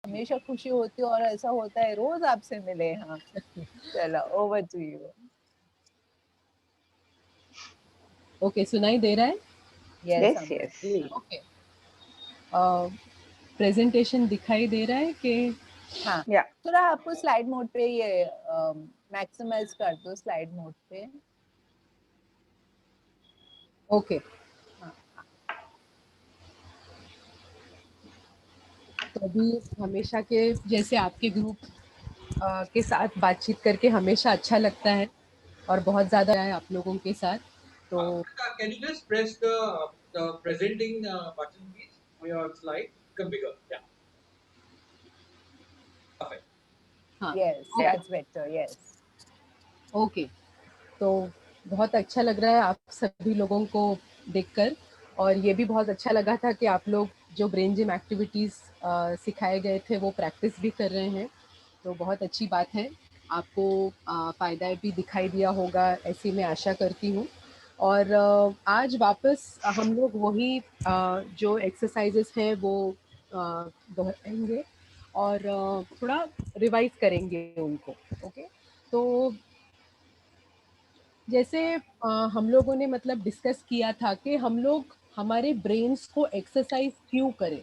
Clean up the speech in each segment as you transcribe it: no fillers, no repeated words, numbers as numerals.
हमेशा खुशी होती है और ऐसा होता है रोज आपसे मिले। हाँ, चलो ओवर टू यू। ओके, सुनाई दे रहा है? यस यस हम। यस। ओके, प्रेजेंटेशन दिखाई दे रहा है कि? हाँ, या थोड़ा आपको स्लाइड मोड पे ये मैक्सिमाइज कर दो स्लाइड मोड पे। ओके, हाँ, तो अभी हमेशा के जैसे आपके ग्रुप के साथ बातचीत करके हमेशा अच्छा लगता है और बहुत ज़्यादा है आप लोगों के साथ। तो Can you just press the presenting button, please, for your slide? Become bigger. Yeah. Perfect. हाँ, yes that's better. Yes, okay, तो बहुत अच्छा लग रहा है आप सभी लोगों को देखकर, और ये भी बहुत अच्छा लगा था कि आप लोग जो ब्रेन जिम एक्टिविटीज़ सिखाए गए थे वो प्रैक्टिस भी कर रहे हैं, तो बहुत अच्छी बात है। आपको फ़ायदा भी दिखाई दिया होगा ऐसी मैं आशा करती हूँ। और आज वापस हम लोग वही जो एक्सरसाइजेस हैं वो दोहराएंगे और थोड़ा रिवाइज करेंगे उनको। ओके, तो जैसे हम लोगों ने मतलब डिस्कस किया था कि हम लोग हमारे ब्रेन्स को एक्सरसाइज क्यों करें।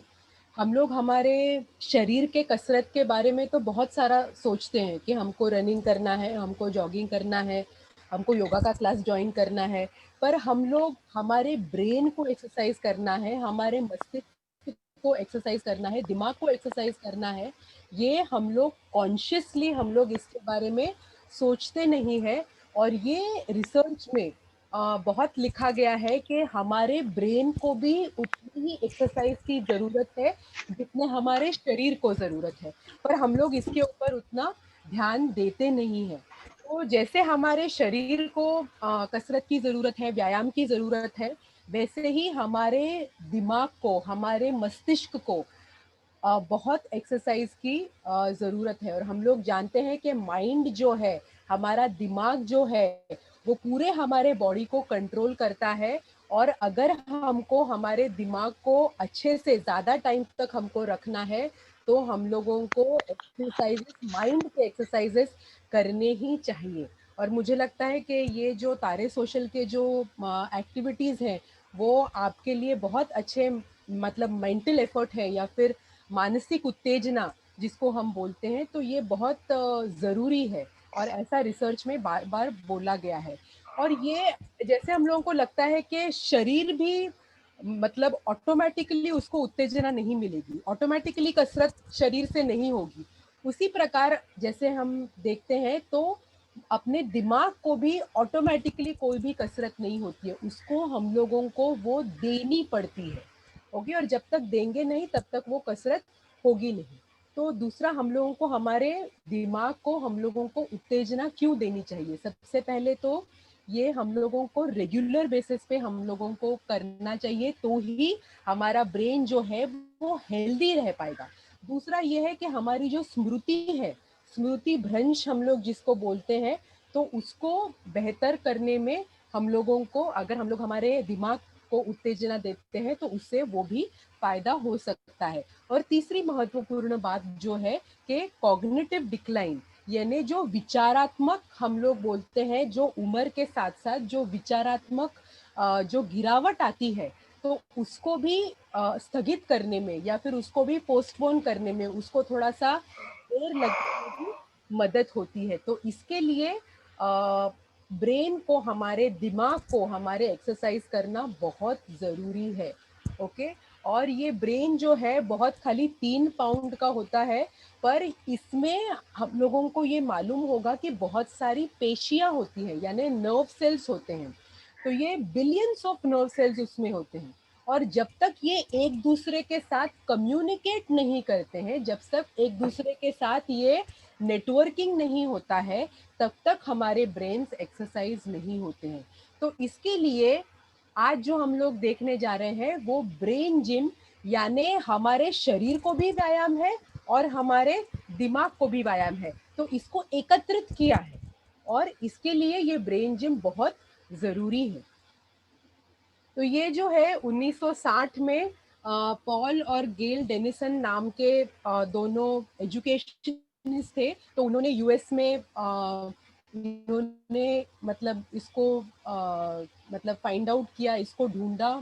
हम लोग हमारे शरीर के कसरत के बारे में तो बहुत सारा सोचते हैं कि हमको रनिंग करना है, हमको जॉगिंग करना है, हमको योगा का क्लास ज्वाइन करना है, पर हम लोग हमारे ब्रेन को एक्सरसाइज करना है, हमारे मस्तिष्क को एक्सरसाइज करना है, दिमाग को एक्सरसाइज करना है, ये हम लोग कॉन्शियसली हम लोग इसके बारे में सोचते नहीं है। और ये रिसर्च में बहुत लिखा गया है कि हमारे ब्रेन को भी उतनी ही एक्सरसाइज की ज़रूरत है जितने हमारे शरीर को ज़रूरत है, पर हम लोग इसके ऊपर उतना ध्यान देते नहीं हैं। तो जैसे हमारे शरीर को कसरत की ज़रूरत है, व्यायाम की ज़रूरत है, वैसे ही हमारे दिमाग को, हमारे मस्तिष्क को बहुत एक्सरसाइज की ज़रूरत है। और हम लोग जानते हैं कि माइंड जो है, हमारा दिमाग जो है, वो पूरे हमारे बॉडी को कंट्रोल करता है। और अगर हमको हमारे दिमाग को अच्छे से ज़्यादा टाइम तक हमको रखना है तो हम लोगों को एक्सरसाइजेस, माइंड के एक्सरसाइजेस करने ही चाहिए। और मुझे लगता है कि ये जो तारे सोशल के जो एक्टिविटीज़ हैं वो आपके लिए बहुत अच्छे मतलब मेंटल एफर्ट है या फिर मानसिक उत्तेजना जिसको हम बोलते हैं, तो ये बहुत ज़रूरी है और ऐसा रिसर्च में बार बार बोला गया है। और ये जैसे हम लोगों को लगता है कि शरीर भी मतलब ऑटोमेटिकली उसको उत्तेजना नहीं मिलेगी, ऑटोमेटिकली कसरत शरीर से नहीं होगी, उसी प्रकार जैसे हम देखते हैं तो अपने दिमाग को भी ऑटोमेटिकली कोई भी कसरत नहीं होती है, उसको हम लोगों को वो देनी पड़ती है। ओके, और जब तक देंगे नहीं तब तक वो कसरत होगी नहीं। तो दूसरा, हम लोगों को हमारे दिमाग को हम लोगों को उत्तेजना क्यों देनी चाहिए? सबसे पहले तो ये हम लोगों को रेगुलर बेसिस पे हम लोगों को करना चाहिए, तो ही हमारा ब्रेन जो है वो हेल्दी रह पाएगा। दूसरा ये है कि हमारी जो स्मृति है, स्मृति भ्रंश हम लोग जिसको बोलते हैं, तो उसको बेहतर करने में हम लोगों को, अगर हम लोग हमारे दिमाग को उत्तेजना देते हैं तो उससे वो भी फायदा हो सकता है। और तीसरी महत्वपूर्ण बात जो है कि कॉग्निटिव डिक्लाइन, यानी जो विचारात्मक हम लोग बोलते हैं, जो उम्र के साथ साथ जो विचारात्मक जो गिरावट आती है, तो उसको भी स्थगित करने में या फिर उसको भी पोस्टपोन करने में, उसको थोड़ा सा देर लगने में भी मदद होती है। तो इसके लिए ब्रेन को, हमारे दिमाग को हमारे एक्सरसाइज करना बहुत ज़रूरी है। ओके, और ये ब्रेन जो है बहुत खाली 3 पाउंड का होता है, पर इसमें हम लोगों को ये मालूम होगा कि बहुत सारी पेशियां होती हैं, यानी नर्व सेल्स होते हैं। तो ये बिलियंस ऑफ नर्व सेल्स उसमें होते हैं, और जब तक ये एक दूसरे के साथ कम्युनिकेट नहीं करते हैं, जब तक एक दूसरे के साथ ये नेटवर्किंग नहीं होता है, तब तक हमारे ब्रेन्स एक्सरसाइज नहीं होते हैं। तो इसके लिए आज जो हम लोग देखने जा रहे हैं वो ब्रेन जिम, यानी हमारे शरीर को भी व्यायाम है और हमारे दिमाग को भी व्यायाम है, तो इसको एकत्रित किया है और इसके लिए ये ब्रेन जिम बहुत ज़रूरी है। तो ये जो है 1960 में पॉल और गेल डेनिसन नाम के दोनों एजुकेशनिस्ट थे। तो उन्होंने यूएस में इन्होंने मतलब इसको मतलब फाइंड आउट किया, इसको ढूंढा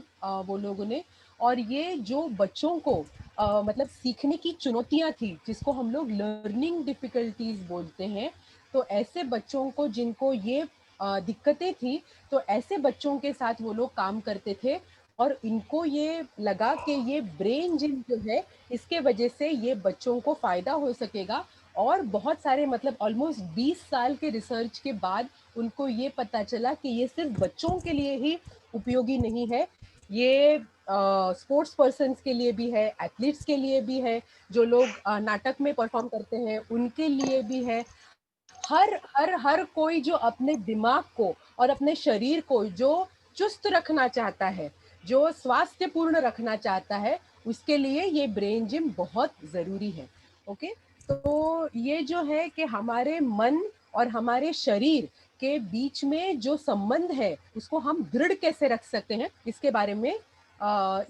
वो लोगों ने। और ये जो बच्चों को मतलब सीखने की चुनौतियां थी, जिसको हम लोग लर्निंग डिफिकल्टीज बोलते हैं, तो ऐसे बच्चों को जिनको ये दिक्कतें थी, तो ऐसे बच्चों के साथ वो लोग काम करते थे। और इनको ये लगा कि ये ब्रेन जिम जो है, इसके वजह से ये बच्चों को फायदा हो सकेगा। और बहुत सारे मतलब ऑलमोस्ट 20 साल के रिसर्च के बाद उनको ये पता चला कि ये सिर्फ बच्चों के लिए ही उपयोगी नहीं है, ये स्पोर्ट्स पर्सन्स के लिए भी है, एथलीट्स के लिए भी है, जो लोग नाटक में परफॉर्म करते हैं उनके लिए भी है। हर हर हर कोई जो अपने दिमाग को और अपने शरीर को जो चुस्त रखना चाहता है, जो स्वास्थ्यपूर्ण रखना चाहता है, उसके लिए ये ब्रेन जिम बहुत जरूरी है। ओके, तो ये जो है कि हमारे मन और हमारे शरीर के बीच में जो संबंध है, उसको हम दृढ़ कैसे रख सकते हैं, इसके बारे में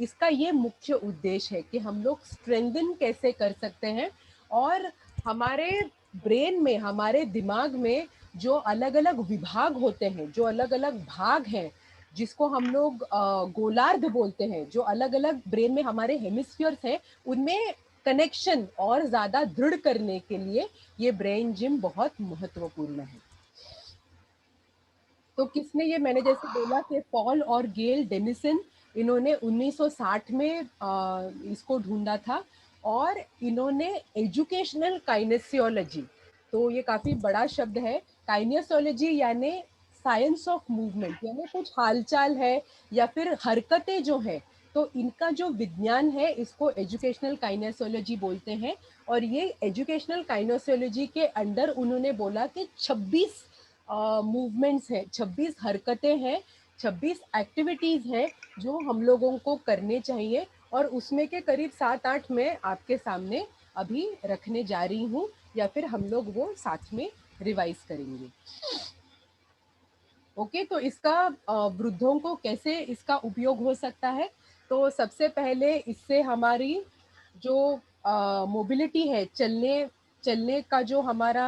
इसका ये मुख्य उद्देश्य है कि हम लोग स्ट्रेंथन कैसे कर सकते हैं। और हमारे ब्रेन में, हमारे दिमाग में जो अलग अलग विभाग होते हैं, जो अलग अलग भाग हैं, जिसको हम लोग गोलार्ध बोलते हैं, जो अलग अलग ब्रेन में हमारे हेमिस्फीयर्स हैं, उनमें कनेक्शन और ज्यादा दृढ़ करने के लिए ये ब्रेन जिम बहुत महत्वपूर्ण है। तो किसने ये, मैंने जैसे बोला कि पॉल और गेल डेनिसन, इन्होंने 1960 में इसको ढूंढा था। और इन्होंने एजुकेशनल काइनेसियोलॉजी, तो ये काफी बड़ा शब्द है। काइनेसियोलॉजी यानी साइंस ऑफ मूवमेंट, यानी कुछ हालचाल है या फिर हरकतें जो है, तो इनका जो विज्ञान है, इसको एजुकेशनल काइनेसियोलॉजी बोलते हैं। और ये एजुकेशनल काइनेसियोलॉजी के अंडर उन्होंने बोला कि 26 मूवमेंट्स हैं, 26 हरकतें हैं, 26 एक्टिविटीज हैं जो हम लोगों को करने चाहिए। और उसमें के करीब 7-8 मैं आपके सामने अभी रखने जा रही हूँ, या फिर हम लोग वो साथ में रिवाइज करेंगे। ओके, तो इसका वृद्धों को कैसे इसका उपयोग हो सकता है। तो सबसे पहले इससे हमारी जो मोबिलिटी है, चलने चलने का जो हमारा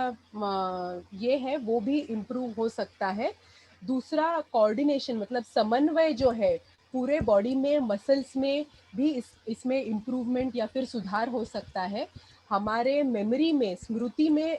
ये है, वो भी इम्प्रूव हो सकता है। दूसरा, कोऑर्डिनेशन मतलब समन्वय जो है पूरे बॉडी में, मसल्स में भी इसमें इम्प्रूवमेंट या फिर सुधार हो सकता है। हमारे मेमोरी में, स्मृति में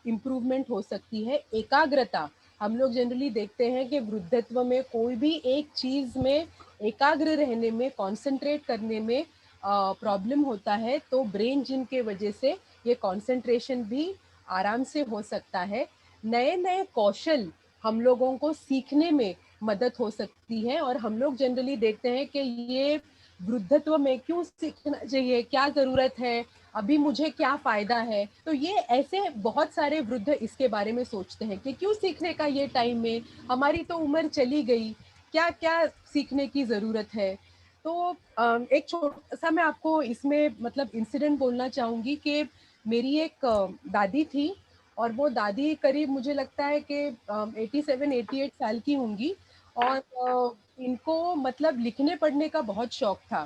इम्प्रूवमेंट हो सकती है। एकाग्रता, हम लोग जनरली देखते हैं कि वृद्धत्व में कोई भी एक चीज में एकाग्र रहने में, कंसंट्रेट करने में प्रॉब्लम होता है, तो ब्रेन जिम के वजह से ये कंसंट्रेशन भी आराम से हो सकता है। नए नए कौशल हम लोगों को सीखने में मदद हो सकती है। और हम लोग जनरली देखते हैं कि ये वृद्धत्व में क्यों सीखना चाहिए, क्या जरूरत है, अभी मुझे क्या फायदा है। तो ये ऐसे बहुत सारे वृद्ध इसके बारे में सोचते हैं कि क्यों सीखने का ये टाइम में, हमारी तो उम्र चली गई, क्या क्या सीखने की जरूरत है। तो एक छोटा सा मैं आपको इसमें मतलब इंसिडेंट बोलना चाहूंगी कि मेरी एक दादी थी, और वो दादी करीब मुझे लगता है कि 87-88 साल की होंगी। और इनको मतलब लिखने पढ़ने का बहुत शौक था,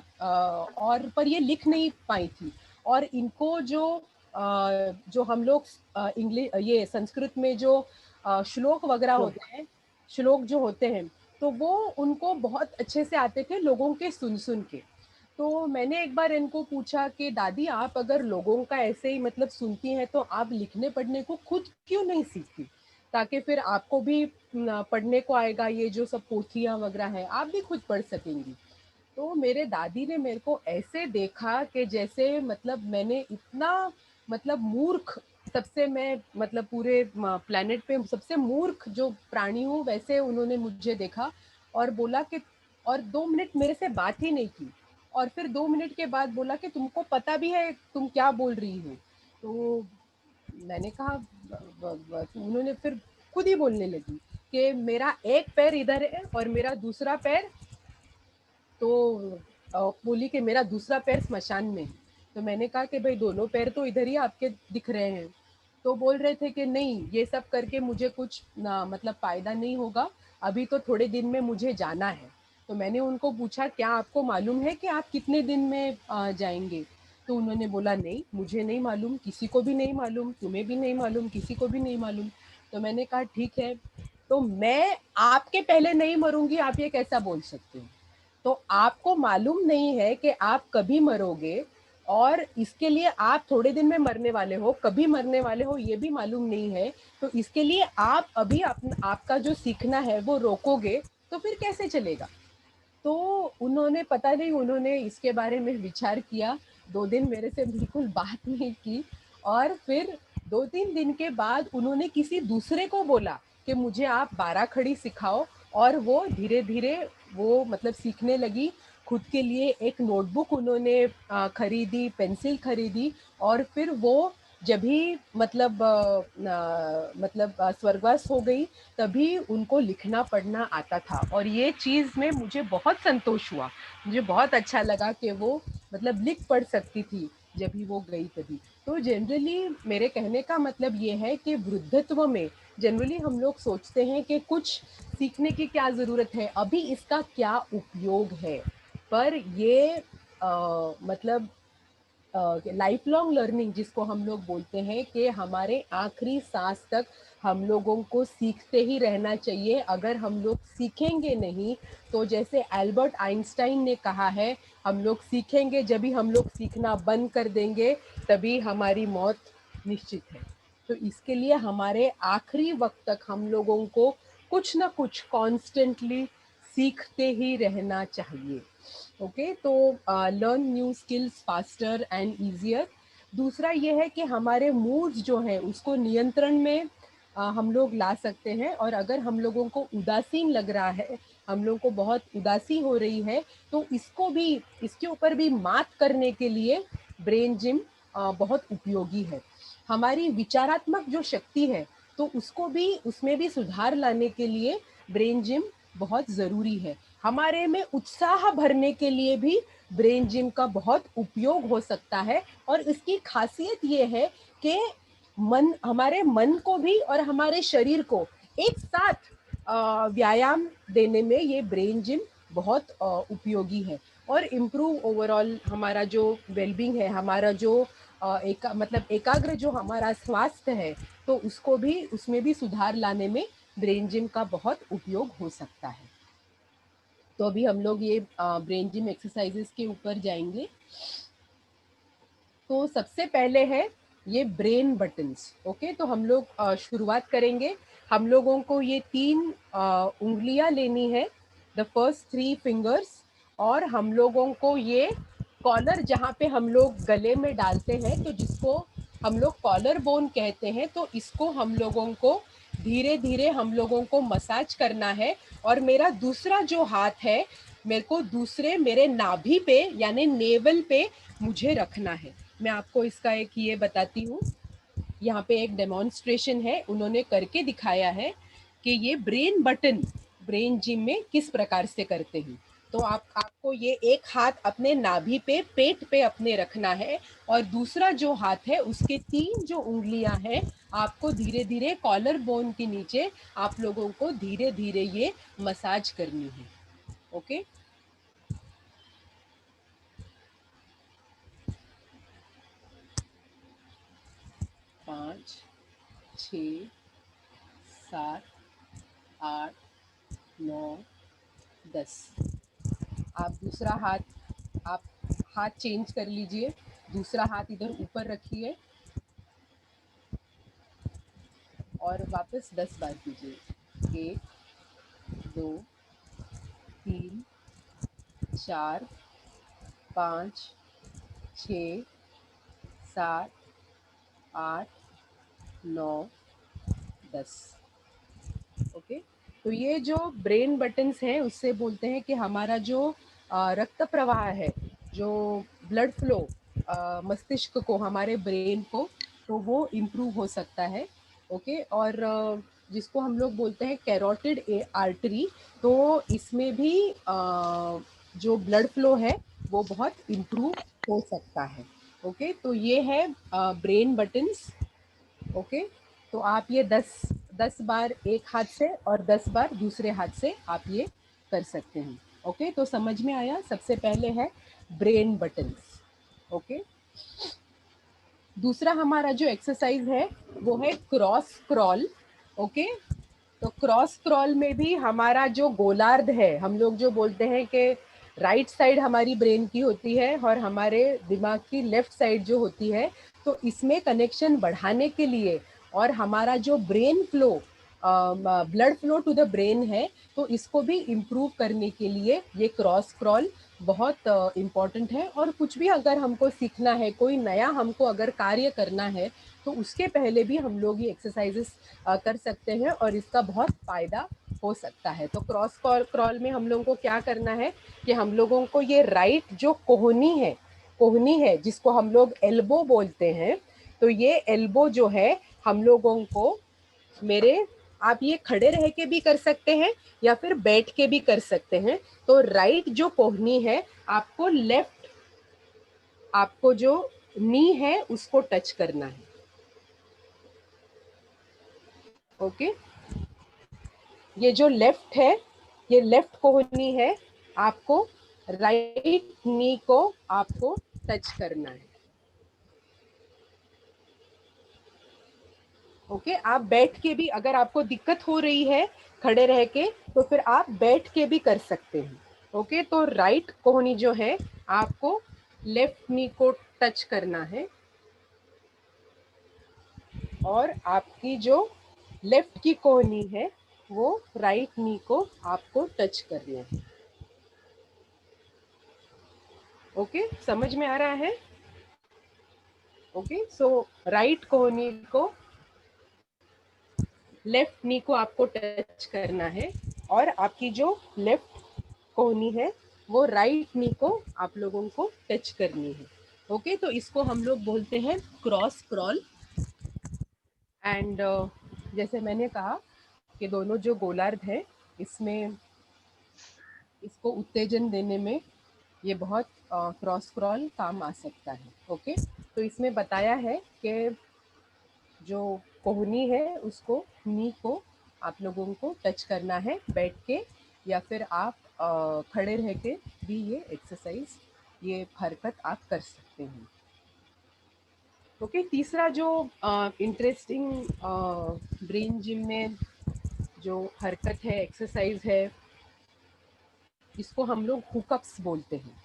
और पर ये लिख नहीं पाई थी। और इनको जो हम लोग इंग्लिश, ये संस्कृत में जो श्लोक वगैरह होते हैं, श्लोक जो होते हैं, तो वो उनको बहुत अच्छे से आते थे लोगों के सुन सुन के। तो मैंने एक बार इनको पूछा कि दादी, आप अगर लोगों का ऐसे ही मतलब सुनती हैं, तो आप लिखने पढ़ने को खुद क्यों नहीं सीखती, ताकि फिर आपको भी पढ़ने को आएगा, ये जो सब पोथियां वगैरह है आप भी खुद पढ़ सकेंगी। तो मेरे दादी ने मेरे को ऐसे देखा कि जैसे मतलब मैंने इतना मतलब मूर्ख, सबसे मैं मतलब पूरे प्लेनेट पे सबसे मूर्ख जो प्राणी हूँ, वैसे उन्होंने मुझे देखा। और बोला कि, और 2 मिनट मेरे से बात ही नहीं की। और फिर 2 मिनट के बाद बोला कि तुमको पता भी है तुम क्या बोल रही हो। तो मैंने कहा उन्होंने फिर खुद ही बोलने लगी कि मेरा एक पैर इधर है और मेरा दूसरा पैर, तो बोली कि मेरा दूसरा पैर स्मशान में है। तो मैंने कहा कि भाई दोनों पैर तो इधर ही आपके दिख रहे हैं। तो बोल रहे थे कि नहीं, ये सब करके मुझे कुछ मतलब फायदा नहीं होगा, अभी तो थोड़े दिन में मुझे जाना है। तो मैंने उनको पूछा क्या आपको मालूम है कि आप कितने दिन में जाएंगे? तो उन्होंने बोला नहीं, मुझे नहीं मालूम, किसी को भी नहीं मालूम, तुम्हें भी नहीं मालूम, किसी को भी नहीं मालूम। तो मैंने कहा ठीक है, तो मैं आपके पहले नहीं मरूंगी, आप ये कैसा बोल सकते हो? तो आपको मालूम नहीं है कि आप कभी मरोगे, और इसके लिए आप थोड़े दिन में मरने वाले हो, कभी मरने वाले हो ये भी मालूम नहीं है। तो इसके लिए आप अभी आपका जो सीखना है वो रोकोगे तो फिर कैसे चलेगा? तो उन्होंने पता नहीं, उन्होंने इसके बारे में विचार किया, 2 दिन मेरे से बिल्कुल बात नहीं की, और फिर 2-3 दिन के बाद उन्होंने किसी दूसरे को बोला कि मुझे आप 12 खड़ी सिखाओ, और वो धीरे-धीरे वो मतलब सीखने लगी। खुद के लिए एक नोटबुक उन्होंने खरीदी, पेंसिल खरीदी, और फिर वो जब भी मतलब स्वर्गवास हो गई, तभी उनको लिखना पढ़ना आता था। और ये चीज़ में मुझे बहुत संतोष हुआ, मुझे बहुत अच्छा लगा कि वो मतलब लिख पढ़ सकती थी जब भी वो गई तभी। तो जनरली मेरे कहने का मतलब ये है कि वृद्धत्व में जनरली हम लोग सोचते हैं कि कुछ सीखने की क्या ज़रूरत है, अभी इसका क्या उपयोग है, पर ये मतलब लाइफ लॉन्ग लर्निंग जिसको हम लोग बोलते हैं कि हमारे आखिरी सांस तक हम लोगों को सीखते ही रहना चाहिए। अगर हम लोग सीखेंगे नहीं, तो जैसे एल्बर्ट आइंस्टाइन ने कहा है, हम लोग सीखेंगे जब भी हम लोग सीखना बंद कर देंगे, तभी हमारी मौत निश्चित है। तो इसके लिए हमारे आखिरी वक्त तक हम लोगों को कुछ ना कुछ कॉन्स्टेंटली सीखते ही रहना चाहिए। ओके, तो learn new skills faster and easier. दूसरा ये है कि हमारे मूड्स जो हैं उसको नियंत्रण में हम लोग ला सकते हैं। और अगर हम लोगों को उदासीन लग रहा है, हम लोगों को बहुत उदासी हो रही है, तो इसको भी, इसके ऊपर भी मात करने के लिए ब्रेन जिम बहुत उपयोगी है। हमारी विचारात्मक जो शक्ति है, तो उसको भी, उसमें भी सुधार लाने के लिए ब्रेन जिम बहुत ज़रूरी है। हमारे में उत्साह भरने के लिए भी ब्रेन जिम का बहुत उपयोग हो सकता है। और इसकी खासियत ये है कि मन, हमारे मन को भी और हमारे शरीर को एक साथ व्यायाम देने में ये ब्रेन जिम बहुत उपयोगी है। और इम्प्रूव ओवरऑल हमारा जो वेलबींग है, हमारा जो मतलब एकाग्र जो हमारा स्वास्थ्य है, तो उसको भी, उसमें भी सुधार लाने में ब्रेन जिम का बहुत उपयोग हो सकता है। तो अभी हम लोग ये ब्रेन जिम एक्सरसाइजेस के ऊपर जाएंगे। तो सबसे पहले है ये ब्रेन बटन्स। ओके, तो हम लोग शुरुआत करेंगे। हम लोगों को ये 3 उंगलियां लेनी है, द फर्स्ट 3 फिंगर्स, और हम लोगों को ये कॉलर जहाँ पे हम लोग गले में डालते हैं, तो जिसको हम लोग कॉलर बोन कहते हैं, तो इसको हम लोगों को धीरे धीरे हम लोगों को मसाज करना है। और मेरा दूसरा जो हाथ है, मेरे को दूसरे मेरे नाभि पे यानी नेवल पे मुझे रखना है। मैं आपको इसका एक ये बताती हूँ, यहाँ पे एक डेमोन्स्ट्रेशन है, उन्होंने करके दिखाया है कि ये ब्रेन बटन ब्रेन जिम में किस प्रकार से करते हैं। तो आपको ये एक हाथ अपने नाभि पे, पेट पे अपने रखना है, और दूसरा जो हाथ है उसके 3 जो उंगलियां हैं, आपको धीरे धीरे कॉलर बोन के नीचे आप लोगों को धीरे धीरे ये मसाज करनी है। ओके, 5, 6, 7, 8, 9, 10। आप दूसरा हाथ, आप हाथ चेंज कर लीजिए, दूसरा हाथ इधर ऊपर रखिए और वापस 10 बार कीजिए। 1, 2, 3, 4, 5, 6, 7, 8, 9, 10। ओके, तो ये जो ब्रेन बटन्स हैं उससे बोलते हैं कि हमारा जो रक्त प्रवाह है, जो ब्लड फ्लो मस्तिष्क को, हमारे ब्रेन को, तो वो इम्प्रूव हो सकता है। ओके, और जिसको हम लोग बोलते हैं कैरोटिड आर्टरी, तो इसमें भी जो ब्लड फ्लो है वो बहुत इम्प्रूव हो सकता है। ओके, तो ये है ब्रेन बटन्स। ओके, तो आप ये 10 बार एक हाथ से और 10 बार दूसरे हाथ से आप ये कर सकते हैं। ओके, तो समझ में आया। सबसे पहले है ब्रेन बटन्स। ओके, दूसरा हमारा जो एक्सरसाइज है वो है क्रॉस क्रॉल। ओके, तो क्रॉस क्रॉल में भी हमारा जो गोलार्ध है, हम लोग जो बोलते हैं कि राइट साइड हमारी ब्रेन की होती है और हमारे दिमाग की लेफ्ट साइड जो होती है, तो इसमें कनेक्शन बढ़ाने के लिए और हमारा जो brain flow, blood flow to the brain है, तो इसको भी इम्प्रूव करने के लिए ये क्रॉस क्रॉल बहुत इम्पॉर्टेंट है। और कुछ भी अगर हमको सीखना है, कोई नया हमको अगर कार्य करना है, तो उसके पहले भी हम लोग ये एक्सरसाइजेस कर सकते हैं और इसका बहुत फ़ायदा हो सकता है। तो क्रॉस क्रॉल में हम लोगों को क्या करना है कि हम लोगों को ये राइट जो कोहनी है जिसको हम लोग एल्बो बोलते हैं, तो ये एल्बो जो है हम लोगों को मेरे, आप ये खड़े रह के भी कर सकते हैं या फिर बैठ के भी कर सकते हैं। तो राइट जो कोहनी है आपको लेफ्ट, आपको जो नी है उसको टच करना है। ओके, ये जो लेफ्ट है, ये लेफ्ट कोहनी है, आपको राइट नी को आपको टच करना है। ओके, आप बैठ के भी, अगर आपको दिक्कत हो रही है खड़े रह के, तो फिर आप बैठ के भी कर सकते हैं। ओके, तो राइट कोहनी जो है आपको लेफ्ट नी को टच करना है और आपकी जो लेफ्ट की कोहनी है वो राइट नी को आपको टच करना है। ओके, समझ में आ रहा है? ओके, सो राइट कोहनी को, लेफ्ट नी को आपको टच करना है और आपकी जो लेफ्ट कोहनी है वो राइट नी को आप लोगों को टच करनी है। ओके, तो इसको हम लोग बोलते हैं क्रॉस क्रॉल। एंड जैसे मैंने कहा कि दोनों जो गोलार्ध है, इसमें इसको उत्तेजन देने में ये बहुत क्रॉस क्रॉल काम आ सकता है। ओके, तो इसमें बताया है कि जो कोहनी है उसको, नी को आप लोगों को टच करना है बैठ के, या फिर आप खड़े रह के भी ये एक्सरसाइज, ये हरकत आप कर सकते हैं। ओके, तीसरा जो इंटरेस्टिंग ब्रेन जिम में जो हरकत है, एक्सरसाइज है, इसको हम लोग हुकअप्स बोलते हैं।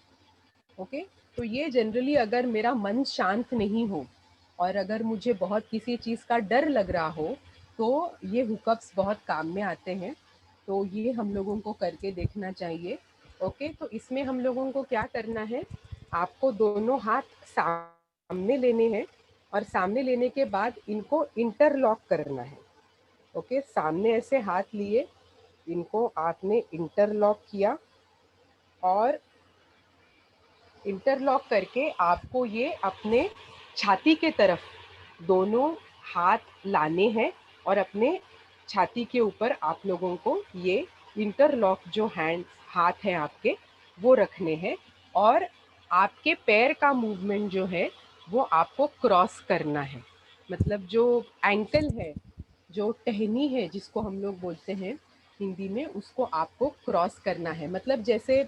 ओके, तो ये जनरली अगर मेरा मन शांत नहीं हो और अगर मुझे बहुत किसी चीज़ का डर लग रहा हो, तो ये हुकअप्स बहुत काम में आते हैं। तो ये हम लोगों को करके देखना चाहिए। ओके, तो इसमें हम लोगों को क्या करना है, आपको दोनों हाथ सामने लेने हैं और सामने लेने के बाद इनको इंटरलॉक करना है। ओके, सामने ऐसे हाथ लिए, इनको आपने इंटरलॉक किया और इंटरलॉक करके आपको ये अपने छाती के तरफ दोनों हाथ लाने हैं और अपने छाती के ऊपर आप लोगों को ये इंटरलॉक जो हाथ है आपके, वो रखने हैं और आपके पैर का मूवमेंट जो है वो आपको क्रॉस करना है। मतलब जो एंकल है, जो टहनी है जिसको हम लोग बोलते हैं हिंदी में, उसको आपको क्रॉस करना है। मतलब जैसे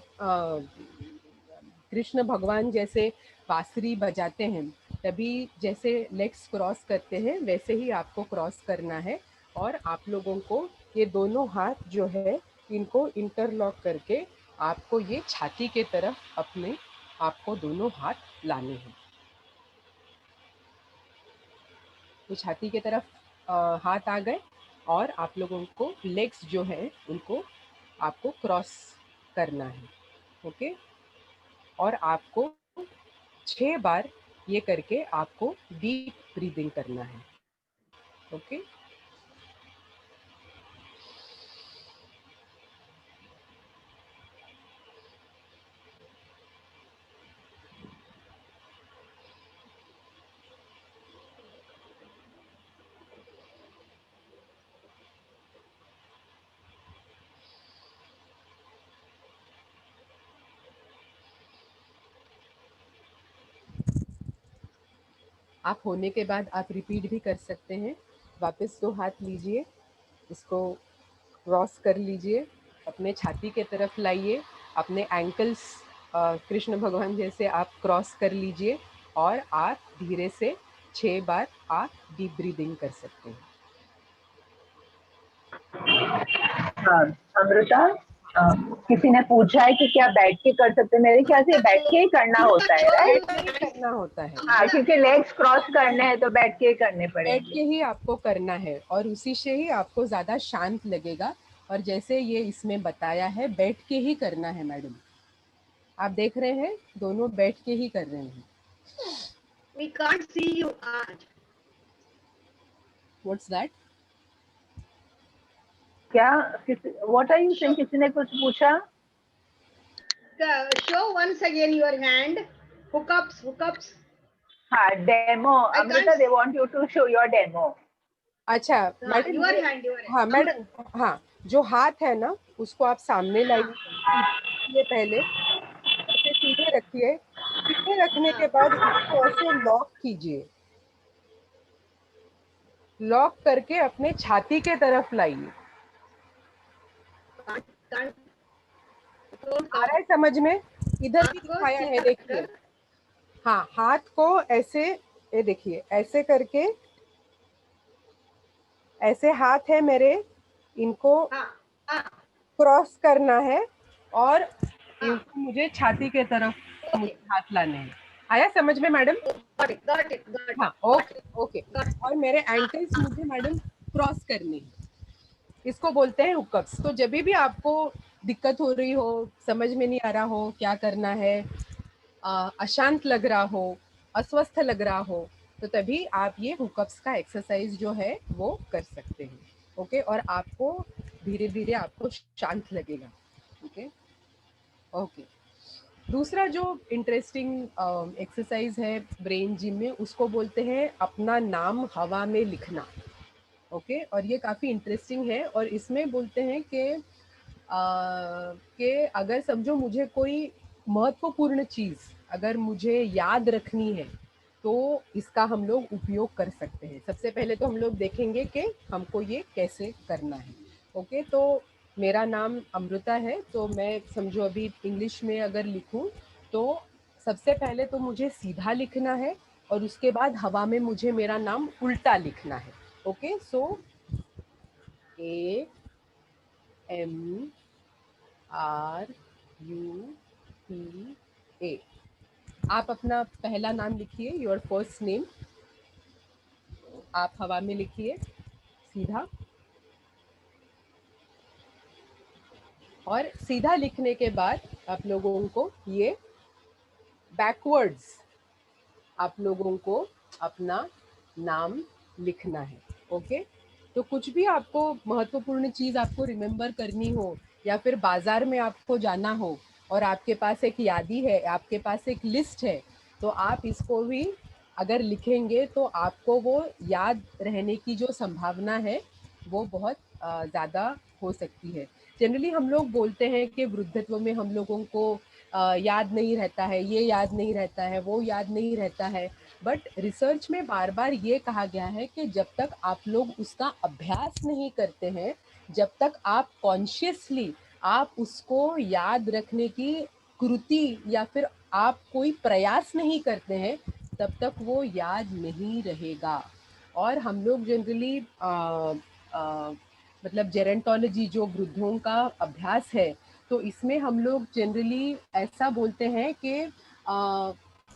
कृष्ण भगवान जैसे बांसुरी बजाते हैं, तभी जैसे लेग्स क्रॉस करते हैं वैसे ही आपको क्रॉस करना है। और आप लोगों को ये दोनों हाथ जो है इनको इंटरलॉक करके आपको ये छाती के तरफ अपने आपको दोनों हाथ लाने हैं। तो छाती के तरफ हाथ आ गए और आप लोगों को लेग्स जो है उनको आपको क्रॉस करना है। ओके, और आपको 6 बार ये करके आपको डीप ब्रीदिंग करना है। ओके, आप होने के बाद आप रिपीट भी कर सकते हैं। वापस 2 हाथ लीजिए, इसको क्रॉस कर लीजिए, अपने छाती के तरफ लाइए अपने एंकल्स कृष्ण भगवान जैसे आप क्रॉस कर लीजिए और आप धीरे से 6 बार आप डीप ब्रीदिंग कर सकते हैं। हाँ अमृता, किसी ने पूछा है कि क्या बैठ के कर सकते हैं? मेरे ख्याल से बैठ के ही करना होता है, राइट? बैठ के ही करना होता है, हाँ, क्योंकि लेग्स क्रॉस करने हैं तो बैठ के ही करने बैठ पड़ेंगे। के ही आपको करना है और उसी से ही आपको ज्यादा शांत लगेगा। और जैसे ये इसमें बताया है बैठ के ही करना है मैडम, आप देख रहे हैं दोनों बैठ के ही कर रहे हैं। We can't see you आज। What's that? क्या व्हाट आर यू सेइंग? किसी ने कुछ पूछा? Show once again your hand. Hookups. हाँ, demo. Amrita, they want you to show your demo. अच्छा मैडम, your hand. हाँ मैडम, हाँ जो हाथ है ना उसको आप सामने लाइए, पहले ऐसे सीधे रखिए। सीधे रखने के बाद इसको ऐसे लॉक कीजिए, लॉक करके अपने छाती के तरफ लाइए। आ रहा है समझ में? इधर भी दिखाया है, देखिए। हाँ, हाथ को ऐसे, ये देखिए ऐसे करके, ऐसे हाथ है मेरे, इनको क्रॉस करना है और इनको मुझे छाती के तरफ मुझे हाथ लाने हैं। आया समझ में मैडम? Got it. हाँ, ओके। और मेरे एंकल्स मुझे मैडम क्रॉस करने हैं, इसको बोलते हैं हुकअप्स। तो जब भी आपको दिक्कत हो रही हो, समझ में नहीं आ रहा हो क्या करना है, अशांत लग रहा हो, अस्वस्थ लग रहा हो, तो तभी आप ये हुकअप्स का एक्सरसाइज जो है वो कर सकते हैं। ओके, और आपको धीरे धीरे आपको शांत लगेगा। ओके। दूसरा जो इंटरेस्टिंग एक्सरसाइज है ब्रेन जिम में, उसको बोलते हैं अपना नाम हवा में लिखना। ओके, और ये काफ़ी इंटरेस्टिंग है। और इसमें बोलते हैं कि अगर समझो मुझे कोई महत्वपूर्ण चीज़ अगर मुझे याद रखनी है तो इसका हम लोग उपयोग कर सकते हैं। सबसे पहले तो हम लोग देखेंगे कि हमको ये कैसे करना है। ओके, तो मेरा नाम अमृता है, तो मैं समझो अभी इंग्लिश में अगर लिखूं तो सबसे पहले तो मुझे सीधा लिखना है और उसके बाद हवा में मुझे मेरा नाम उल्टा लिखना है। ओके, सो AMRUTA। आप अपना पहला नाम लिखिए, योर फर्स्ट नेम, आप हवा में लिखिए सीधा। और सीधा लिखने के बाद आप लोगों को ये बैकवर्ड्स आप लोगों को अपना नाम लिखना है। ओके, तो कुछ भी आपको महत्वपूर्ण चीज़ आपको रिमेम्बर करनी हो या फिर बाजार में आपको जाना हो और आपके पास एक यादी है, आपके पास एक लिस्ट है, तो आप इसको भी अगर लिखेंगे तो आपको वो याद रहने की जो संभावना है वो बहुत ज़्यादा हो सकती है। जनरली हम लोग बोलते हैं कि वृद्धत्व में हम लोगों को याद नहीं रहता है, ये याद नहीं रहता है, वो याद नहीं रहता है। बट रिसर्च में बार बार ये कहा गया है कि जब तक आप लोग उसका अभ्यास नहीं करते हैं, जब तक आप कॉन्शियसली आप उसको याद रखने की कृति या फिर आप कोई प्रयास नहीं करते हैं, तब तक वो याद नहीं रहेगा। और हम लोग जनरली मतलब जेरेंटोलॉजी जो वृद्धों का अभ्यास है, तो इसमें हम लोग जनरली ऐसा बोलते हैं कि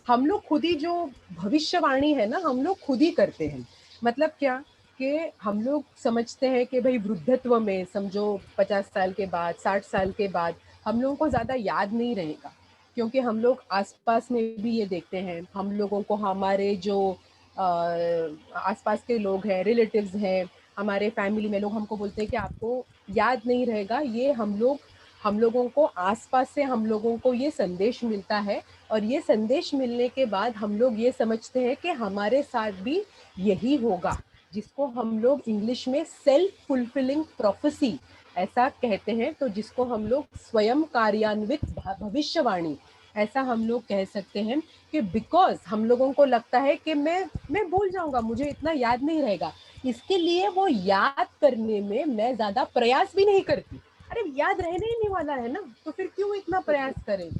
हम लोग खुद ही जो भविष्यवाणी है ना, हम लोग खुद ही करते हैं। मतलब क्या कि हम लोग समझते हैं कि भाई वृद्धत्व में समझो 50 साल के बाद, 60 साल के बाद हम लोगों को ज़्यादा याद नहीं रहेगा, क्योंकि हम लोग आसपास में भी ये देखते हैं, हम लोगों को हमारे जो आसपास के लोग हैं, रिलेटिव्स हैं, हमारे फैमिली में लोग हमको बोलते हैं कि आपको याद नहीं रहेगा। ये हम लोगों को आसपास से हम लोगों को ये संदेश मिलता है, और ये संदेश मिलने के बाद हम लोग ये समझते हैं कि हमारे साथ भी यही होगा, जिसको हम लोग इंग्लिश में सेल्फ फुलफिलिंग प्रोफेसी ऐसा कहते हैं। तो जिसको हम लोग स्वयं कार्यान्वित भविष्यवाणी ऐसा हम लोग कह सकते हैं कि बिकॉज हम लोगों को लगता है कि मैं भूल जाऊंगा, मुझे इतना याद नहीं रहेगा, इसके लिए वो याद करने में मैं ज़्यादा प्रयास भी नहीं करती। अरे याद रहने ही नहीं वाला है ना, तो फिर क्यों इतना प्रयास करें।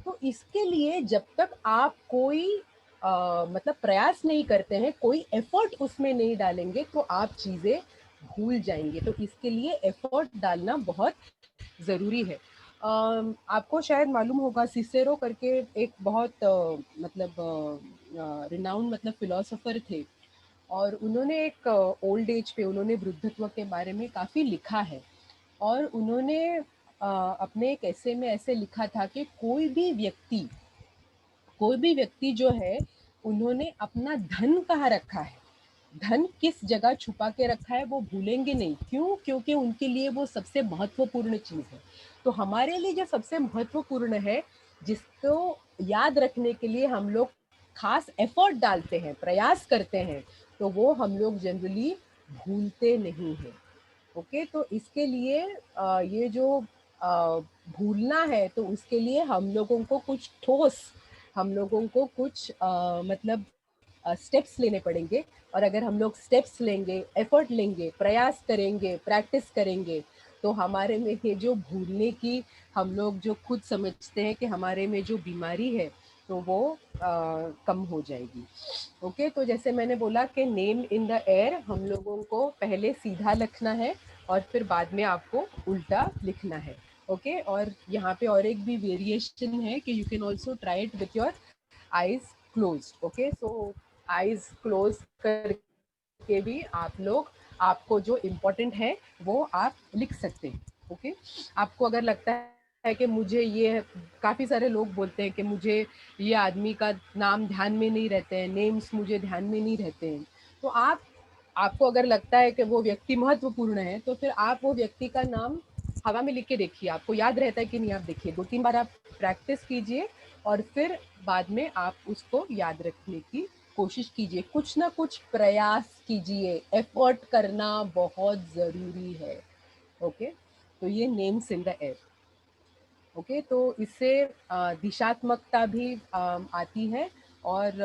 तो इसके लिए जब तक आप कोई मतलब प्रयास नहीं करते हैं, कोई एफर्ट उसमें नहीं डालेंगे, तो आप चीज़ें भूल जाएंगे। तो इसके लिए एफर्ट डालना बहुत ज़रूरी है। आपको शायद मालूम होगा, सिसेरो करके एक बहुत मतलब रिनाउंड मतलब फिलोसोफर थे, और उन्होंने एक ओल्ड एज पे, उन्होंने वृद्धत्व के बारे में काफ़ी लिखा है। और उन्होंने अपने एक ऐसे में ऐसे लिखा था कि कोई भी व्यक्ति जो है, उन्होंने अपना धन कहाँ रखा है, धन किस जगह छुपा के रखा है, वो भूलेंगे नहीं। क्यों? क्योंकि उनके लिए वो सबसे महत्वपूर्ण चीज़ है। तो हमारे लिए जो सबसे महत्वपूर्ण है, जिसको याद रखने के लिए हम लोग खास एफर्ट डालते हैं, प्रयास करते हैं, तो वो हम लोग जनरली भूलते नहीं हैं। ओके, तो इसके लिए ये जो भूलना है, तो उसके लिए हम लोगों को कुछ ठोस, हम लोगों को कुछ मतलब स्टेप्स लेने पड़ेंगे। और अगर हम लोग स्टेप्स लेंगे, एफर्ट लेंगे, प्रयास करेंगे, प्रैक्टिस करेंगे, तो हमारे में ये जो भूलने की, हम लोग जो खुद समझते हैं कि हमारे में जो बीमारी है, तो वो कम हो जाएगी। ओके, तो जैसे मैंने बोला कि नेम इन द एयर, हम लोगों को पहले सीधा लिखना है और फिर बाद में आपको उल्टा लिखना है। ओके, और यहाँ पे और एक भी वेरिएशन है कि you can also try it with your eyes closed. Okay, so eyes close करके भी आप लोग, आपको जो इम्पोर्टेंट है वो आप लिख सकते हैं। ओके, आपको अगर लगता है कि मुझे ये, काफ़ी सारे लोग बोलते हैं कि मुझे ये आदमी का नाम ध्यान में नहीं रहते हैं, नेम्स मुझे ध्यान में नहीं रहते हैं, तो आपको अगर लगता है कि वो व्यक्ति महत्वपूर्ण है, तो फिर आप वो व्यक्ति का नाम हवा में लिख के देखिए, आपको याद रहता है कि नहीं। आप देखिए, 2-3 बार आप प्रैक्टिस कीजिए और फिर बाद में आप उसको याद रखने की कोशिश कीजिए। कुछ ना कुछ प्रयास कीजिए, एफर्ट करना बहुत ज़रूरी है। ओके, तो ये names in the air. Okay, तो इससे दिशात्मकता भी आती है, और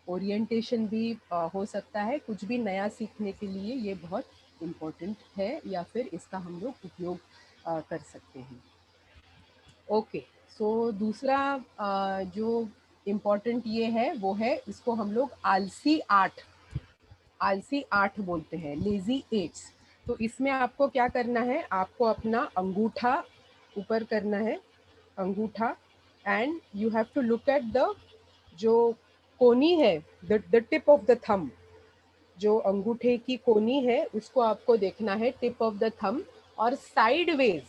ओरिएंटेशन भी हो सकता है। कुछ भी नया सीखने के लिए ये बहुत इम्पोर्टेंट है, या फिर इसका हम लोग उपयोग कर सकते हैं। ओके, सो दूसरा जो इम्पोर्टेंट ये है, वो है, इसको हम लोग आलसी 8 बोलते हैं, लेजी 8। तो इसमें आपको क्या करना है, आपको अपना अंगूठा ऊपर करना है, अंगूठा, and you have to look at the, जो कोनी है, the tip of the thumb, जो अंगूठे की कोनी है, उसको आपको देखना है, टिप ऑफ द थंब, और साइडवेज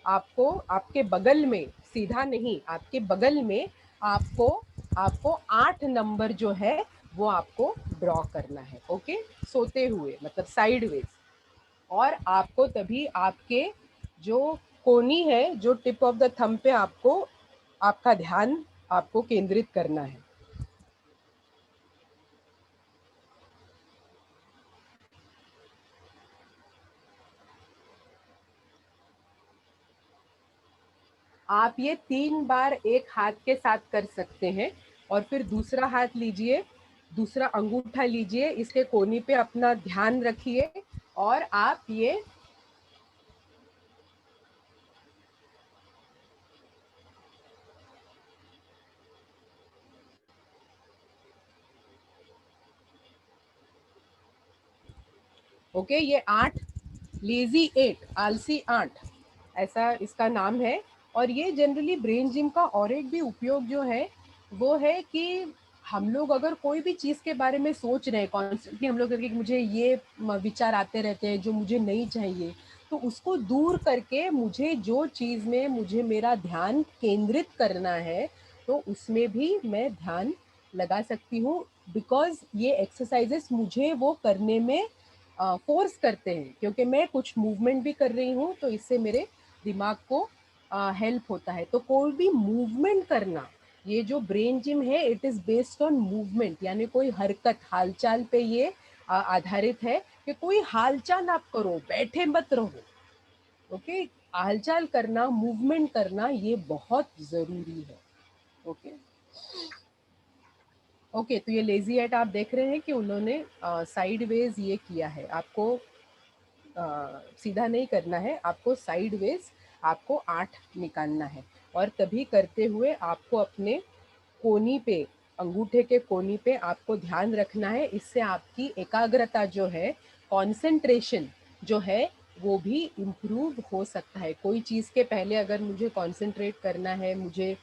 आपको, आपके बगल में, सीधा नहीं, आपके बगल में आपको 8 नंबर जो है वो आपको ड्रॉ करना है। ओके, सोते हुए मतलब साइडवेज। और आपको तभी आपके जो कोनी है, जो टिप ऑफ द थंब पे आपको, आपका ध्यान आपको केंद्रित करना है। आप ये 3 बार एक हाथ के साथ कर सकते हैं, और फिर दूसरा हाथ लीजिए, दूसरा अंगूठा लीजिए, इसके कोनी पे अपना ध्यान रखिए, और आप ये ओके, ये 8, लेजी 8, आलसी 8, ऐसा इसका नाम है। और ये जनरली ब्रेन जिम का और एक भी उपयोग जो है, वो है कि हम लोग अगर कोई भी चीज़ के बारे में सोच रहे हैं कॉन्स्टेंटली, हम लोग कि मुझे ये विचार आते रहते हैं जो मुझे नहीं चाहिए, तो उसको दूर करके मुझे जो चीज़ में मुझे मेरा ध्यान केंद्रित करना है, तो उसमें भी मैं ध्यान लगा सकती हूँ। बिकॉज ये एक्सरसाइजेस मुझे वो करने में फोर्स करते हैं, क्योंकि मैं कुछ मूवमेंट भी कर रही हूँ, तो इससे मेरे दिमाग को हेल्प होता है। तो कोई भी मूवमेंट करना, ये जो ब्रेन जिम है, it is based on movement, यानी कोई हरकत, हालचाल पे ये आधारित है कि कोई हालचाल आप करो, बैठे मत रहो। ओके, हालचाल करना, मूवमेंट करना, ये बहुत ज़रूरी है। ओके, ओके, तो ये लेजी एट आप देख रहे हैं कि उन्होंने साइडवेज ये किया है, आपको सीधा नहीं करना है, आपको साइडवेज आपको 8 निकालना है। और तभी करते हुए आपको अपने कोनी पे, अंगूठे के कोनी पे आपको ध्यान रखना है। इससे आपकी एकाग्रता जो है, कंसंट्रेशन जो है, वो भी इम्प्रूव हो सकता है। कोई चीज़ के पहले अगर मुझे कंसंट्रेट करना है, मुझे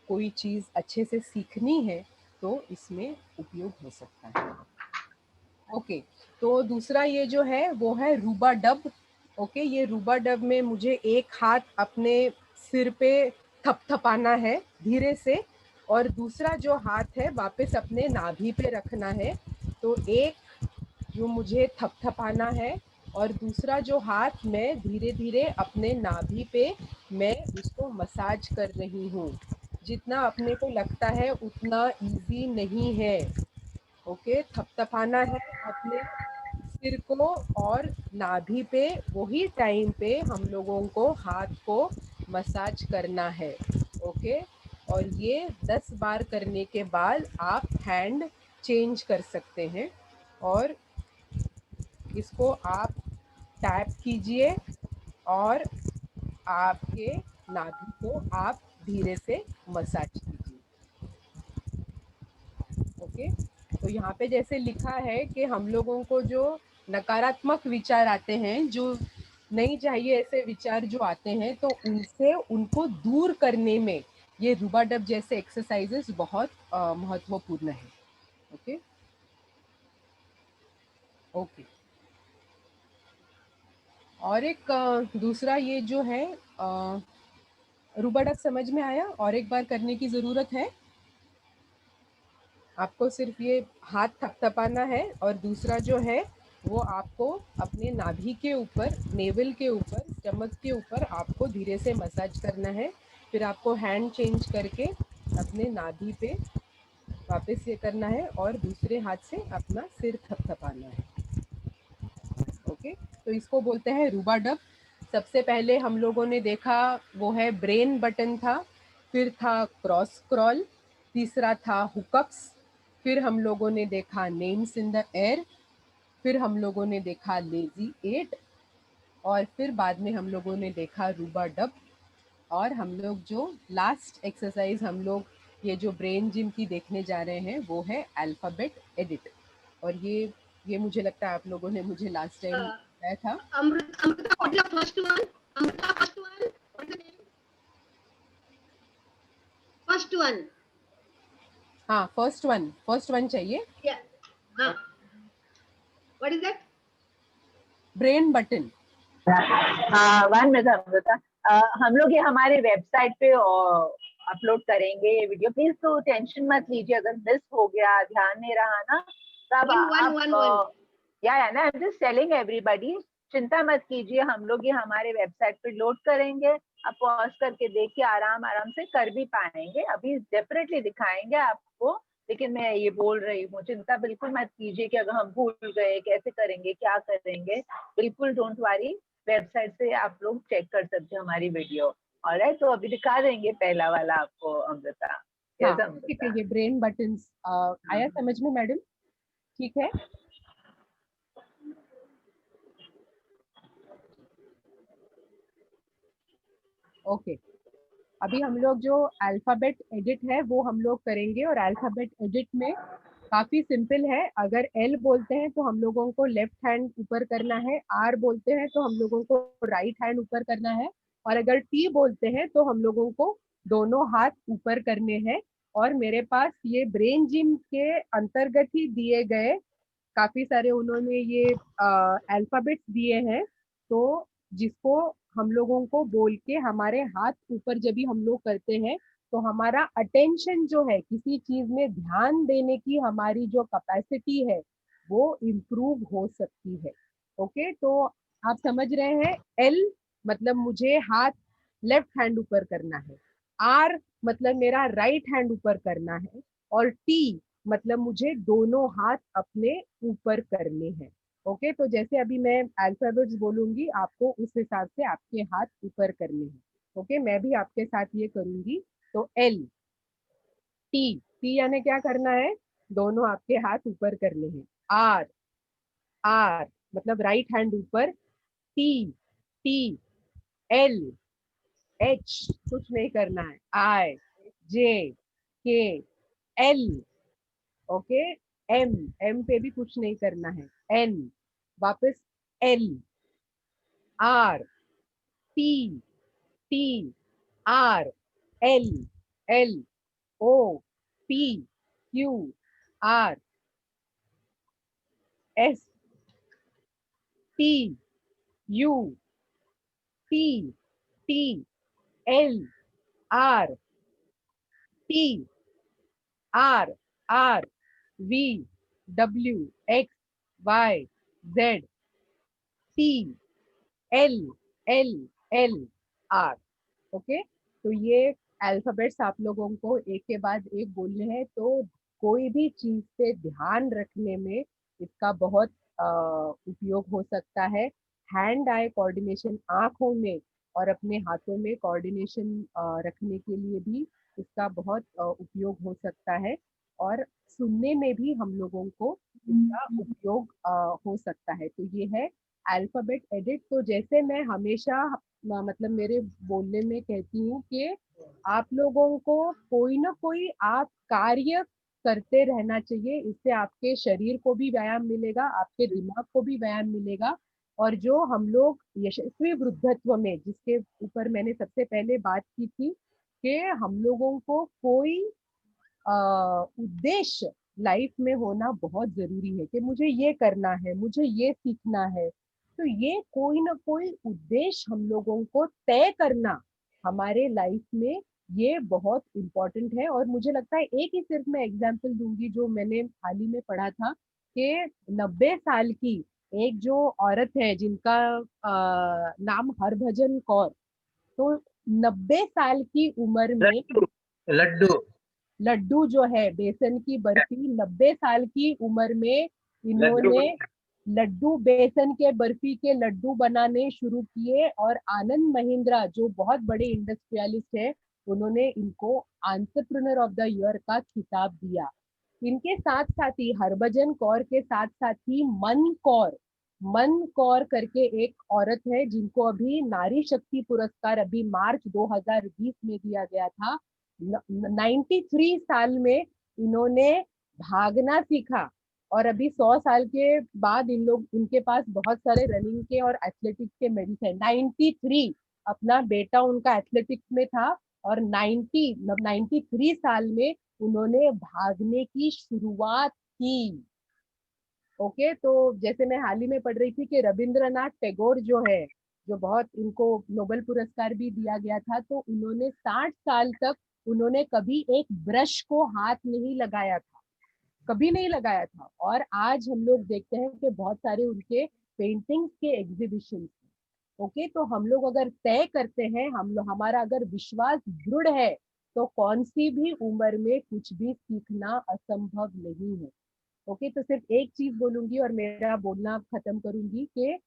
कोई चीज़ अच्छे से सीखनी है, तो इसमें उपयोग हो सकता है। ओके, तो दूसरा ये जो है वो है रूबा डब। ओके, ये रूबा डब में मुझे एक हाथ अपने सिर पे थपथपाना है धीरे से, और दूसरा जो हाथ है वापस अपने नाभि पे रखना है। तो एक जो मुझे थपथपाना है, और दूसरा जो हाथ मैं धीरे धीरे अपने नाभि पे मैं उसको मसाज कर रही हूँ। जितना अपने को लगता है उतना इजी नहीं है। ओके, थपथपाना है अपने सिर को और नाभि पे, वही टाइम पे हम लोगों को हाथ को मसाज करना है। ओके, और ये 10 बार करने के बाद आप हैंड चेंज कर सकते हैं, और इसको आप टैप कीजिए और आपके नाभि को आप धीरे से मसाज कीजिए। ओके, तो यहाँ पे जैसे लिखा है कि हम लोगों को जो नकारात्मक विचार आते हैं, जो नहीं चाहिए ऐसे विचार जो आते हैं, तो उनसे उनको दूर करने में ये रूबा डब जैसे एक्सरसाइजेस बहुत महत्वपूर्ण है। ओके ओके, और एक दूसरा ये जो है रूबा डब समझ में आया? और एक बार करने की ज़रूरत है? आपको सिर्फ ये हाथ थपथपाना है, और दूसरा जो है वो आपको अपने नाभि के ऊपर, नेवल के ऊपर, स्टमक के ऊपर आपको धीरे से मसाज करना है। फिर आपको हैंड चेंज करके अपने नाभि पे वापस ये करना है, और दूसरे हाथ से अपना सिर थपथपाना है। ओके, तो इसको बोलते हैं रूबा डब। सबसे पहले हम लोगों ने देखा वो है ब्रेन बटन था, फिर था क्रॉस स्क्रॉल, तीसरा था हुकअप्स, फिर हम लोगों ने देखा नेम्स इन द एयर, फिर हम लोगों ने देखा लेजी 8, और फिर बाद में हम लोगों ने देखा रूबा डब। और हम लोग जो लास्ट एक्सरसाइज हम लोग ये जो ब्रेन जिम की देखने जा रहे हैं वो है अल्फ़ाबेट एडिट। और ये मुझे लगता है आप लोगों ने मुझे लास्ट टाइम बताया था। Amrita, what is the first one? Amrita, first one. What is the name? First one. हाँ, फर्स्ट वन चाहिए। Yeah. Huh. What is that? Brain button. One minute Amrita, हम लोग ये हमारे वेबसाइट पे अपलोड करेंगे ये वीडियो। प्लीज तो टेंशन मत लीजिए अगर मिस हो गया, ध्यान नहीं रहा ना, तब आप या ना, I am just telling everybody, चिंता मत कीजिए, हम लोग ये हमारे वेबसाइट पे लोड करेंगे। आप पॉज करके देखिए, आराम आराम से कर भी पाएंगे। अभी डेफिनेटली दिखाएंगे आपको, लेकिन मैं ये बोल रही हूँ चिंता बिल्कुल मत कीजिए कि अगर हम भूल गए कैसे करेंगे, क्या करेंगे, बिल्कुल डोंट वरी। वेबसाइट से आप लोग चेक कर सकते हो हमारी वीडियो। ऑलराइट, तो अभी दिखा देंगे पहला वाला आपको अमृता। हाँ, यस ठीक है, अमृता। ये ब्रेन बटन्स आया समझ में मैडम? ठीक है, ओके। अभी हम लोग जो अल्फ़ाबेट एडिट है वो हम लोग करेंगे, और अल्फ़ाबेट एडिट में काफी सिंपल है। अगर एल बोलते हैं तो हम लोगों को लेफ्ट हैंड ऊपर करना है, आर बोलते हैं तो हम लोगों को राइट हैंड ऊपर करना है, और अगर टी बोलते हैं तो हम लोगों को दोनों हाथ ऊपर करने हैं। और मेरे पास ये ब्रेन जिम के अंतर्गत ही दिए गए काफी सारे उन्होंने ये अल्फाबेट्स दिए हैं, तो जिसको हम लोगों को बोल के हमारे हाथ ऊपर जब भी हम लोग करते हैं, तो हमारा अटेंशन जो है, किसी चीज में ध्यान देने की हमारी जो कैपेसिटी है वो इम्प्रूव हो सकती है। ओके, तो आप समझ रहे हैं, एल मतलब मुझे हाथ लेफ्ट हैंड ऊपर करना है, आर मतलब मेरा राइट हैंड ऊपर करना है, और टी मतलब मुझे दोनों हाथ अपने ऊपर करने हैं। ओके, तो जैसे अभी मैं अल्फाबेट्स बोलूंगी, आपको उस हिसाब से आपके हाथ ऊपर करने हैं। ओके, मैं भी आपके साथ ये करूंगी। तो एल, टी, टी यानी क्या करना है? दोनों आपके हाथ ऊपर करने हैं। आर, आर मतलब राइट हैंड ऊपर, T, T, L, H कुछ नहीं करना है, I, J, K, L, okay, M पे भी कुछ नहीं करना है, N, वापस L, R, T, T, R, L, L, O, P, Q, R, S, T, U, T, T, L, R, T, R, R, V, W, X, Y, Z, T, L, L, L, R, okay. तो ये alphabets आप लोगों को एक के बाद एक बोलने हैं। तो कोई भी चीज से ध्यान रखने में इसका बहुत उपयोग हो सकता है। हैंड आई कोऑर्डिनेशन, आंखों में और अपने हाथों में कोऑर्डिनेशन रखने के लिए भी इसका बहुत उपयोग हो सकता है। और सुनने में भी हम लोगों को इसका उपयोग हो सकता है। तो ये है अल्फाबेट एडिट। तो जैसे मैं हमेशा मतलब मेरे बोलने में कहती हूँ कि आप लोगों को कोई ना कोई आप कार्य करते रहना चाहिए। इससे आपके शरीर को भी व्यायाम मिलेगा, आपके दिमाग को भी व्यायाम मिलेगा। और जो हम लोग यशस्वी वृद्धत्व में, जिसके ऊपर मैंने सबसे पहले बात की थी कि हम लोगों को कोई उद्देश्य लाइफ में होना बहुत जरूरी है कि मुझे ये करना है, मुझे ये सीखना है। तो ये कोई ना कोई उद्देश्य हम लोगों को तय करना हमारे लाइफ में ये बहुत इम्पोर्टेंट है। और मुझे लगता है एक ही सिर्फ मैं एग्जांपल दूंगी जो मैंने हाल ही में पढ़ा था कि 90 साल की एक जो औरत है जिनका नाम हरभजन कौर, तो 90 साल की उम्र में लड्डू लड्डू जो है बेसन की बर्फी, 90 साल की उम्र में इन्होंने लड्डू, बेसन के बर्फी के लड्डू बनाने शुरू किए। और आनंद महिंद्रा जो बहुत बड़े इंडस्ट्रियलिस्ट है, उन्होंने इनको एंटरप्रेन्योर ऑफ द ईयर का खिताब दिया। इनके साथ साथ ही हरभजन कौर के साथ साथ ही मन कौर करके एक औरत है जिनको अभी नारी शक्ति पुरस्कार अभी मार्च 2020 में दिया गया था। 93 साल में इन्होंने भागना सीखा और अभी 100 साल के बाद इनके पास बहुत सारे रनिंग के और एथलेटिक्स के मेडल्स हैं। 93, अपना बेटा उनका एथलेटिक्स में था और 93 साल में उन्होंने भागने की शुरुआत की। ओके, तो जैसे मैं हाल ही में पढ़ रही थी कि रविंद्रनाथ टैगोर जो है, जो बहुत, इनको नोबेल पुरस्कार भी दिया गया था, तो उन्होंने 60 साल तक उन्होंने कभी एक ब्रश को हाथ नहीं लगाया था, कभी नहीं लगाया था। और आज हम लोग देखते हैं कि बहुत सारे उनके पेंटिंग्स के एग्जीबिशन। ओके, तो हम लोग अगर तय करते हैं, हमारा अगर विश्वास दृढ़ है, तो कौन सी भी उम्र में कुछ भी सीखना असंभव नहीं है। ओके, तो सिर्फ एक चीज बोलूंगी और मेरा बोलना खत्म करूंगी कि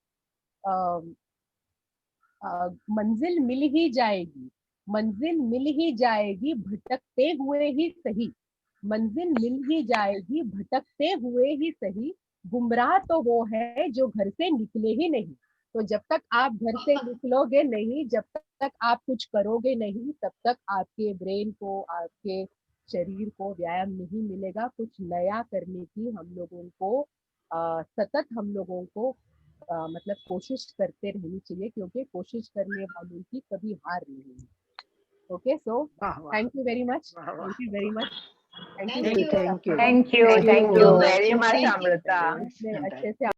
मंजिल मिल ही जाएगी, मंजिल मिल ही जाएगी, भटकते हुए ही सही। मंजिल मिल ही जाएगी, भटकते हुए ही सही। गुमराह तो वो है जो घर से निकले ही नहीं। तो जब तक आप घर से निकलोगे नहीं, जब तक आप कुछ करोगे नहीं, तब तक आपके ब्रेन को, आपके शरीर को व्यायाम नहीं मिलेगा। कुछ नया करने की हम लोगों को सतत हम लोगों को मतलब कोशिश करते रहनी चाहिए, क्योंकि कोशिश करने वालों की कभी हार नहीं है। Okay, so thank you very much, thank you very much, thank you very much Amrita. अच्छे से